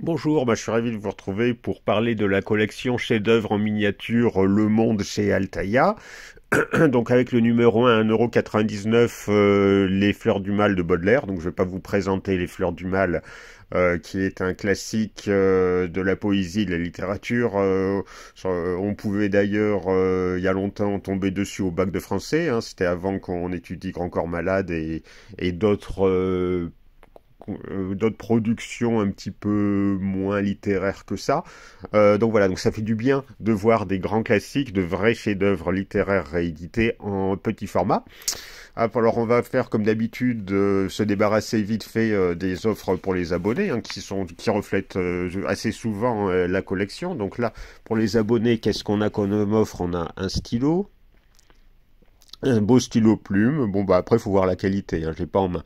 Bonjour, je suis ravi de vous retrouver pour parler de la collection chef-d'œuvre en miniature Le Monde chez Altaïa. Donc avec le numéro 1 à 1,99 €, Les Fleurs du Mal de Baudelaire. Donc je ne vais pas vous présenter Les Fleurs du Mal, qui est un classique de la poésie, de la littérature. On pouvait d'ailleurs, il y a longtemps, tomber dessus au bac de français, hein. C'était avant qu'on étudie Grand Corps Malade et d'autres productions un petit peu moins littéraires que ça. Donc voilà, donc ça fait du bien de voir des grands classiques, de vrais chefs-d'œuvre littéraires réédités en petit format. Alors on va faire comme d'habitude, se débarrasser vite fait des offres pour les abonnés, hein, qui reflètent assez souvent la collection. Donc là, pour les abonnés, qu'est-ce qu'on a comme offre? On a un stylo, un beau stylo plume. Bon après faut voir la qualité, hein, je l'ai pas en main.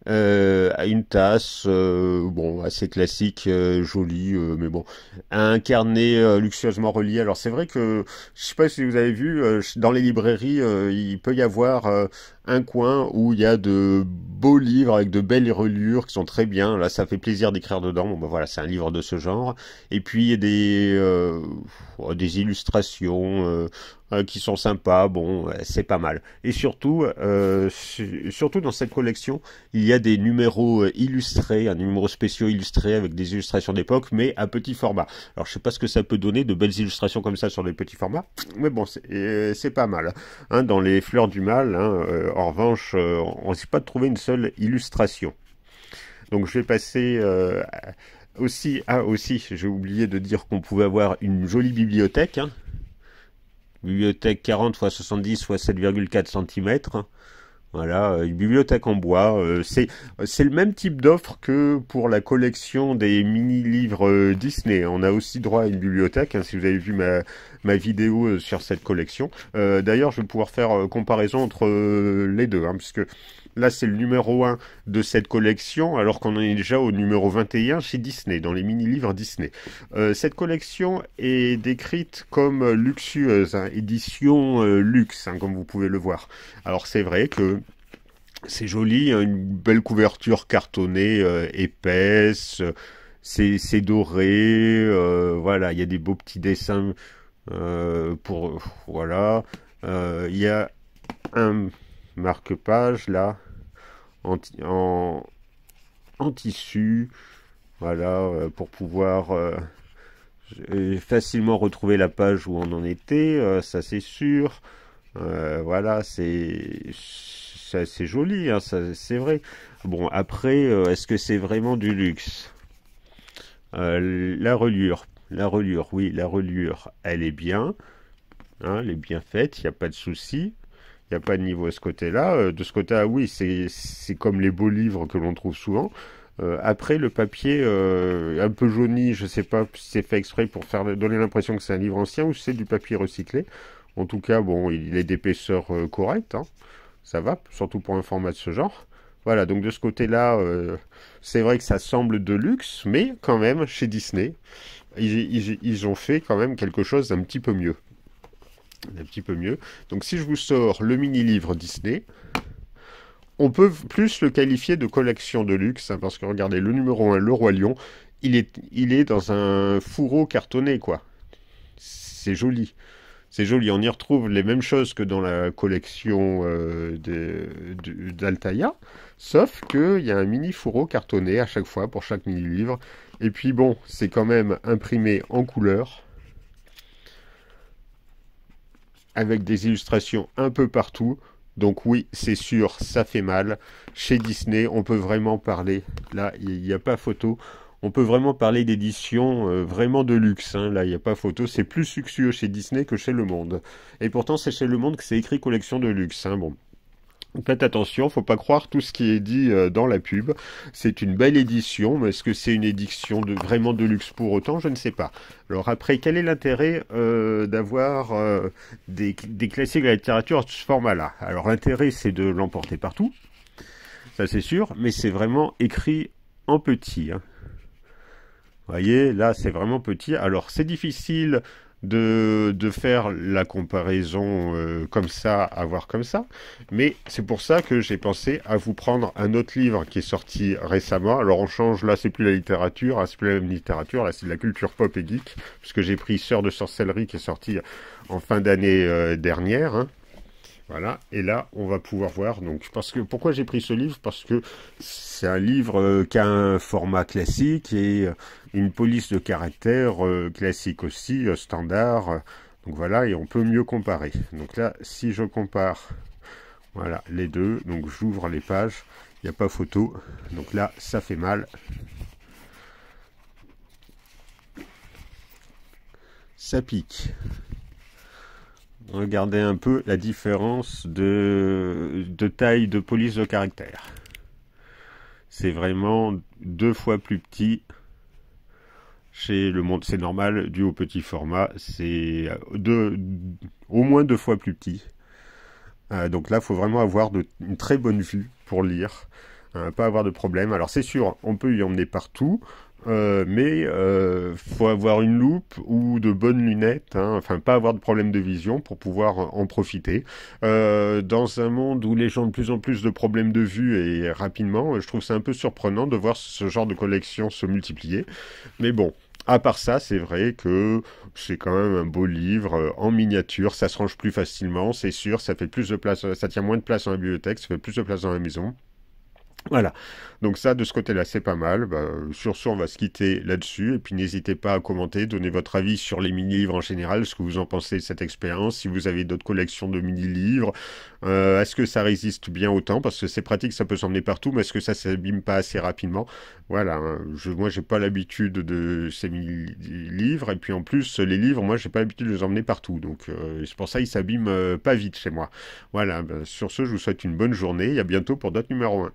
Une tasse, bon, assez classique, jolie, mais bon, un carnet luxueusement relié. Alors c'est vrai que, je sais pas si vous avez vu, dans les librairies, il peut y avoir un coin où il y a de beaux livres avec de belles reliures qui sont très bien. Là, ça fait plaisir d'écrire dedans. Bon, voilà, c'est un livre de ce genre. Et puis il y a des illustrations qui sont sympas. Bon, c'est pas mal. Et surtout, surtout dans cette collection, il y a des numéros illustrés, un numéro spéciaux illustré avec des illustrations d'époque, mais à petit format. Alors je sais pas ce que ça peut donner, de belles illustrations comme ça sur des petits formats, mais bon, c'est pas mal. Hein, dans les Fleurs du Mal, hein, en revanche, on ne sait pas de trouver une seule illustration. Donc je vais passer aussi, j'ai oublié de dire qu'on pouvait avoir une jolie bibliothèque, hein. Bibliothèque 40 x 70 x 7,4 cm. Voilà, une bibliothèque en bois. C'est le même type d'offre que pour la collection des mini-livres Disney. On a aussi droit à une bibliothèque, hein, si vous avez vu ma vidéo sur cette collection. D'ailleurs, je vais pouvoir faire comparaison entre les deux, hein, puisque là, c'est le numéro 1 de cette collection, alors qu'on en est déjà au numéro 21 chez Disney, dans les mini-livres Disney. Cette collection est décrite comme luxueuse, hein, édition luxe, hein, comme vous pouvez le voir. Alors c'est vrai que c'est joli, hein, une belle couverture cartonnée épaisse, c'est doré, voilà, il y a des beaux petits dessins voilà. Il y a un marque-page là en, en tissu, voilà, pour pouvoir facilement retrouver la page où on en était, ça c'est sûr. Voilà, c'est assez joli, hein, c'est vrai. Bon, après, est-ce que c'est vraiment du luxe? Oui, la reliure, elle est bien, hein, elle est bien faite, il n'y a pas de souci. Il n'y a pas de niveau à ce côté-là. De ce côté-là, oui, c'est comme les beaux livres que l'on trouve souvent. Après, le papier un peu jauni, je ne sais pas si c'est fait exprès pour donner l'impression que c'est un livre ancien ou si c'est du papier recyclé. En tout cas, bon, il est d'épaisseur correcte, hein. Ça va, surtout pour un format de ce genre. Voilà, donc de ce côté-là, c'est vrai que ça semble de luxe, mais quand même, chez Disney, ils ont fait quand même quelque chose d'un petit peu mieux. Un petit peu mieux. Donc si je vous sors le mini-livre Disney, on peut plus le qualifier de collection de luxe, hein, parce que regardez, le numéro 1, Le Roi Lion, il est dans un fourreau cartonné, quoi. C'est joli. C'est joli, on y retrouve les mêmes choses que dans la collection d'Altaïa, sauf qu'il y a un mini fourreau cartonné à chaque fois pour chaque mini-livre. Et puis bon, c'est quand même imprimé en couleur, avec des illustrations un peu partout. Donc oui, c'est sûr, ça fait mal. Chez Disney, on peut vraiment parler, là, il n'y a pas photo, on peut vraiment parler d'édition vraiment de luxe, hein. Là, il n'y a pas photo, c'est plus luxueux chez Disney que chez Le Monde. Et pourtant, c'est chez Le Monde que c'est écrit collection de luxe, hein. Bon. Faites attention, faut pas croire tout ce qui est dit dans la pub. C'est une belle édition, mais est-ce que c'est une édition vraiment de luxe pour autant? Je ne sais pas. Alors après, quel est l'intérêt d'avoir des classiques de la littérature de ce format-là? Alors l'intérêt, c'est de l'emporter partout, ça c'est sûr, mais c'est vraiment écrit en petit, hein. Vous voyez, là c'est vraiment petit. Alors c'est difficile de faire la comparaison comme ça, à voir comme ça. Mais c'est pour ça que j'ai pensé à vous prendre un autre livre qui est sorti récemment. Alors on change, là c'est plus la littérature, c'est plus la même littérature, là c'est de la culture pop et geek, puisque j'ai pris Sœur de sorcellerie qui est sorti en fin d'année dernière. Hein. Voilà, et là, on va pouvoir voir. Donc, parce que pourquoi j'ai pris ce livre? Parce que c'est un livre qui a un format classique et une police de caractère classique aussi, standard. Donc voilà, et on peut mieux comparer. Donc là, si je compare, voilà, les deux, donc j'ouvre les pages, il n'y a pas photo. Donc là, ça fait mal. Ça pique. Regardez un peu la différence de taille de police de caractère. C'est vraiment 2 fois plus petit chez le monde. C'est normal, dû au petit format. C'est au moins 2 fois plus petit. Donc là, il faut vraiment avoir une très bonne vue pour lire. Pas avoir de problème. Alors c'est sûr, on peut y emmener partout. Mais faut avoir une loupe ou de bonnes lunettes, hein, enfin pas avoir de problème de vision pour pouvoir en profiter. Dans un monde où les gens ont de plus en plus de problèmes de vue et rapidement, je trouve ça un peu surprenant de voir ce genre de collection se multiplier. Mais bon, à part ça, c'est vrai que c'est quand même un beau livre en miniature, ça se range plus facilement, c'est sûr, ça fait plus de place, ça tient moins de place dans la bibliothèque, ça fait plus de place dans la maison. Voilà, donc ça de ce côté-là c'est pas mal. Sur ce on va se quitter là-dessus et puis n'hésitez pas à commenter, donner votre avis sur les mini-livres en général, ce que vous en pensez de cette expérience, si vous avez d'autres collections de mini-livres, est-ce que ça résiste bien au temps, parce que c'est pratique, ça peut s'emmener partout, mais est-ce que ça s'abîme pas assez rapidement? Voilà, hein. Moi j'ai pas l'habitude de ces mini-livres et puis en plus les livres, moi j'ai pas l'habitude de les emmener partout, donc c'est pour ça ils s'abîment pas vite chez moi. Voilà, sur ce je vous souhaite une bonne journée et à bientôt pour d'autres numéros 1.